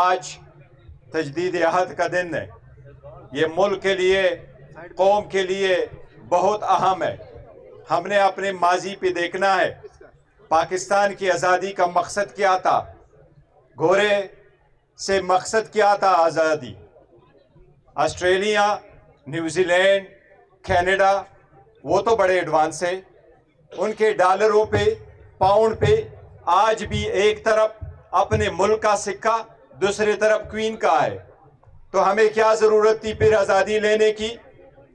آج تجدید عہد کا دن ہے. یہ ملک کے لیے، قوم کے لیے بہت اہم ہے. ہم نے اپنے ماضی پہ دیکھنا ہے. پاکستان کی آزادی کا مقصد کیا تھا؟ گورے سے مقصد کیا تھا آزادی؟ آسٹریلیا، نیوزی لینڈ، کینیڈا وہ تو بڑے ایڈوانس ہیں. ان کے ڈالروں پہ، پاؤنڈ پہ آج بھی ایک طرف اپنے ملک کا سکہ، دوسری طرف کوئن کا ہے. تو ہمیں کیا ضرورت تھی پھر آزادی لینے کی؟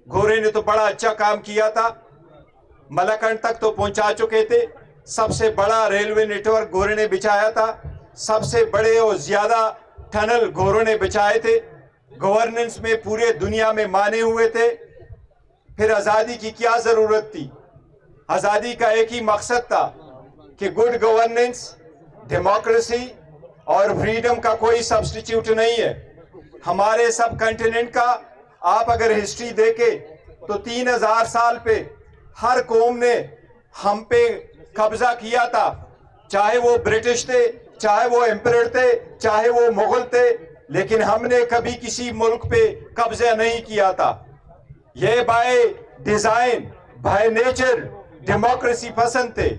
گورے نے تو بڑا اچھا کام کیا تھا. ملکنڈ تک تو پہنچا چکے تھے. سب سے بڑا ریلوے نیٹ ورک گورے نے بچھایا تھا. سب سے بڑے اور زیادہ ٹنل گوروں نے بچھائے تھے. گورننس میں پورے دنیا میں مانے ہوئے تھے. پھر آزادی کی کیا ضرورت تھی؟ آزادی کا ایک ہی مقصد تھا کہ گڈ گورننس، ڈیموکریسی اور فریڈم کا کوئی سبسٹیچیوٹ نہیں ہے. ہمارے سب کنٹیننٹ کا آپ اگر ہسٹری دیکھیں تو 3000 سال پہ ہر قوم نے ہم پہ قبضہ کیا تھا. چاہے وہ برٹش تھے، چاہے وہ امپرر تھے، چاہے وہ مغل تھے، لیکن ہم نے کبھی کسی ملک پہ قبضہ نہیں کیا تھا. یہ by design, by nature democracy پسند تھے.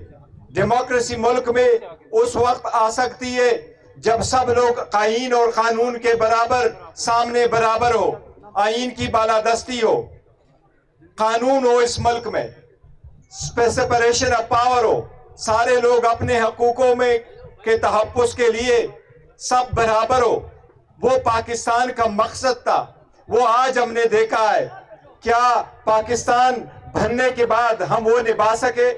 ڈیموکریسی ملک میں اس وقت آ سکتی ہے جب سب لوگ آئین اور قانون کے برابر سامنے برابر ہو، آئین کی بالادستی ہو، قانون ہو اس ملک میں، سپریشن آف پاور ہو، سارے لوگ اپنے حقوقوں میں کے تحفظ کے لیے سب برابر ہو. وہ پاکستان کا مقصد تھا. وہ آج ہم نے دیکھا ہے. کیا پاکستان بننے کے بعد ہم وہ نبھا سکے؟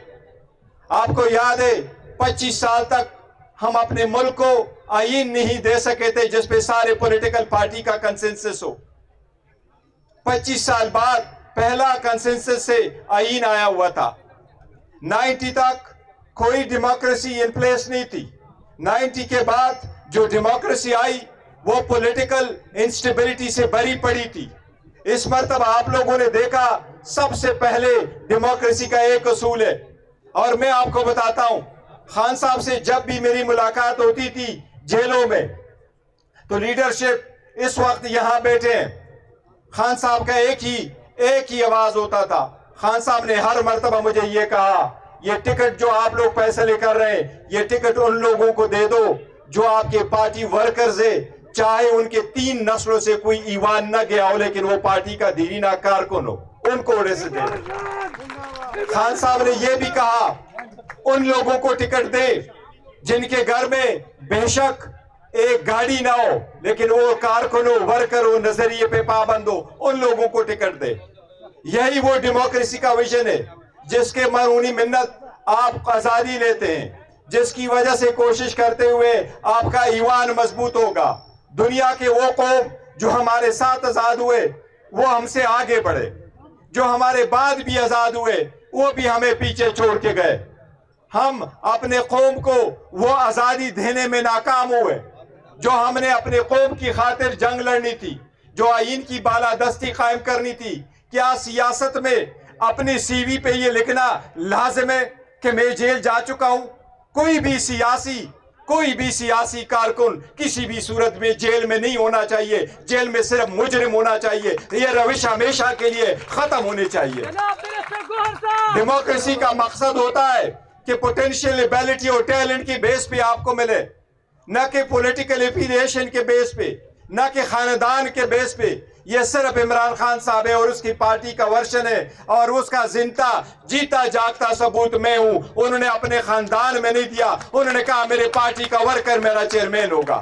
آپ کو یاد ہے 25 سال تک ہم اپنے ملک کو آئین نہیں دے سکے تھے جس پہ سارے پولیٹیکل پارٹی کا کنسنسس ہو. 25 سال بعد پہلا کنسنسس سے آئین آیا ہوا تھا. 90 تک کوئی ڈیموکریسی ان پلیس نہیں تھی. 90 کے بعد جو ڈیموکریسی آئی وہ پولیٹیکل انسٹیبلٹی سے بری پڑی تھی. اس مرتبہ آپ لوگوں نے دیکھا سب سے پہلے ڈیموکریسی کا ایک اصول ہے. اور میں آپ کو بتاتا ہوں، خان صاحب سے جب بھی میری ملاقات ہوتی تھی جیلوں میں تو لیڈرشپ اس وقت یہاں بیٹھے ہیں. خان صاحب کا ایک ہی آواز ہوتا تھا. خان صاحب نے ہر مرتبہ مجھے یہ کہا، یہ ٹکٹ جو آپ لوگ فیصلے کر رہے ہیں، یہ ٹکٹ ان لوگوں کو دے دو جو آپ کے پارٹی ورکرز ہیں، چاہے ان کے 3 نسلوں سے کوئی ایوان نہ گیا ہو لیکن وہ پارٹی کا دیرینہ کارکن ہو، ان کو اڑے سے دے دو. خان صاحب نے یہ بھی کہا ان لوگوں کو ٹکٹ دے جن کے گھر میں بے شک ایک گاڑی نہ ہو لیکن وہ کارکن ہو، ورکر ہو، نظریے پہ پابند ہو، ان لوگوں کو ٹکٹ دے. یہی وہ ڈیموکریسی کا ویژن ہے جس کے مرہونی منت آپ آزادی لیتے ہیں، جس کی وجہ سے کوشش کرتے ہوئے آپ کا ایوان مضبوط ہوگا. دنیا کے وہ قوم جو ہمارے ساتھ آزاد ہوئے وہ ہم سے آگے بڑھے، جو ہمارے بعد بھی آزاد ہوئے وہ بھی ہمیں پیچھے چھوڑ کے گئے. ہم اپنے قوم کو وہ آزادی دینے میں ناکام ہوئے جو ہم نے اپنے قوم کی خاطر جنگ لڑنی تھی، جو آئین کی بالادستی قائم کرنی تھی. کیا سیاست میں اپنی سی وی پہ یہ لکھنا لازم ہے کہ میں جیل جا چکا ہوں؟ کوئی بھی سیاسی کارکن کسی بھی صورت میں جیل میں نہیں ہونا چاہیے. جیل میں صرف مجرم ہونا چاہیے. یہ روش ہمیشہ کے لیے ختم ہونی چاہیے. ڈیموکریسی کا مقصد ہوتا ہے کہ پوٹینشیل ایبیلٹی اور ٹیلنٹ کی بیس پہ آپ کو ملے، نہ کہ پولیٹیکل ایفیلیشن کے بیس پہ، نہ کہ خاندان کے بیس پہ. یہ صرف عمران خان صاحب ہے اور اس کی پارٹی کا ورشن ہے اور اس کا زندہ جیتا جاگتا ثبوت میں ہوں. انہوں نے اپنے خاندان میں نہیں دیا، انہوں نے کہا میرے پارٹی کا ورکر میرا چیئرمین ہوگا.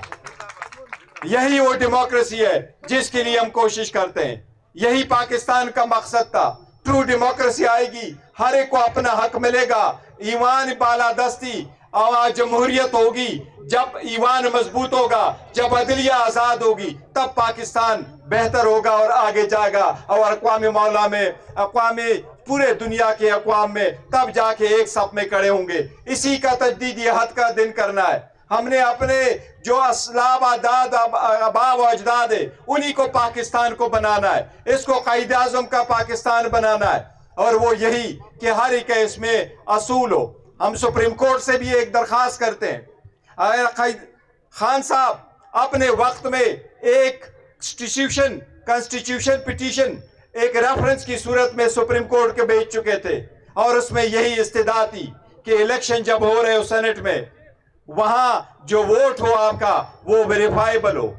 یہی وہ ڈیموکریسی ہے جس کے لیے ہم کوشش کرتے ہیں. یہی پاکستان کا مقصد تھا. ٹرو ڈیموکریسی آئے گی، ہر ایک کو اپنا حق ملے گا، ایوان بالادستی اور جمہوریت ہوگی. جب ایوان مضبوط ہوگا، جب عدلیہ آزاد ہوگی، تب پاکستان بہتر ہوگا اور آگے جائے گا. اور اقوام مولا میں، پورے دنیا کے اقوام میں تب جا کے ایک صف میں کھڑے ہوں گے. اسی کا تجدید عہد کا دن کرنا ہے. ہم نے اپنے جو اسلاف آبا و اجداد ہے انہی کو پاکستان کو بنانا ہے. اس کو قائد اعظم کا پاکستان بنانا ہے اور وہ یہی کہ ہر ایک اس میں اصول ہو. ہم سپریم کورٹ سے بھی ایک درخواست کرتے ہیں، خان صاحب اپنے وقت میں ایک کانسٹیٹیوشن پٹیشن ایک ریفرنس کی صورت میں سپریم کورٹ کے بھیج چکے تھے، اور اس میں یہی استدعا تھی کہ الیکشن جب ہو رہے ہو سینٹ میں، وہاں جو ووٹ ہو آپ کا وہ ویریفائیبل ہو،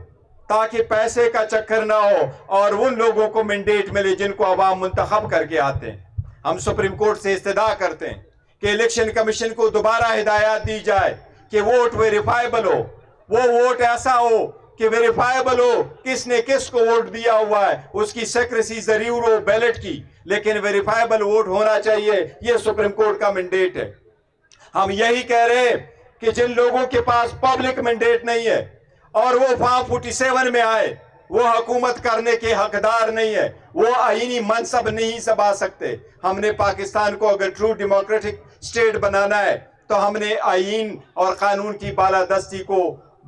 تاکہ پیسے کا چکر نہ ہو اور ان لوگوں کو مینڈیٹ ملے جن کو عوام منتخب کر کے آتے ہیں۔ ہم سپریم کورٹ سے استدعا کرتے ہیں کہ الیکشن کمیشن کو دوبارہ ہدایات دی جائے کہ ووٹ ویریفائیبل ہو، وہ ووٹ ایسا ہو کہ ویریفائیبل ہو کس نے کس کو ووٹ دیا ہوا ہے، اس کی سیکریسی ضرور ہو بیلٹ کی، لیکن ویریفائیبل ووٹ ہونا چاہیے۔ یہ سپریم کورٹ کا مینڈیٹ ہے۔ ہم یہی کہہ رہے ہیں کہ جن لوگوں کے پاس پبلک مینڈیٹ نہیں ہے اور وہ فارم 47 میں آئے، وہ حکومت کرنے کے حقدار نہیں ہے، وہ آئینی منصب نہیں سنبھال سکتے۔ ہم نے پاکستان کو اگر ٹرو ڈیموکریٹک اسٹیٹ بنانا ہے تو ہم نے آئین اور قانون کی بالادستی کو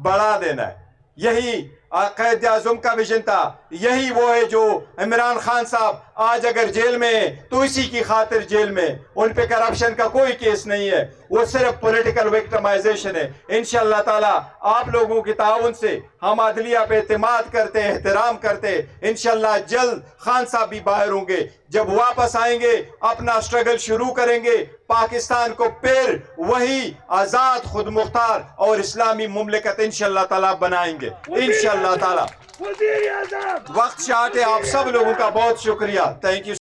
بڑھا دینا ہے۔ یہی قائد اعظم کا ویژن تھا، یہی وہ ہے جو عمران خان صاحب آج اگر جیل میں ہیں تو اسی کی خاطر جیل میں، ان پہ کرپشن کا کوئی کیس نہیں ہے، وہ صرف پولیٹیکل وکٹمائزیشن ہے۔ انشاءاللہ تعالی آپ لوگوں کی تعاون سے ہم عدلیہ پہ اعتماد کرتے ہیں، احترام کرتے ہیں۔ انشاءاللہ جلد خان صاحب بھی باہر ہوں گے، جب واپس آئیں گے اپنا سٹرگل شروع کریں گے، پاکستان کو پھر وہی آزاد، خود مختار اور اسلامی مملکت انشاءاللہ تعالی بنائیں گے انشاءاللہ تعالی۔ وقت شارٹ ہے، آپ سب لوگوں کا بہت شکریہ، تھینک یو۔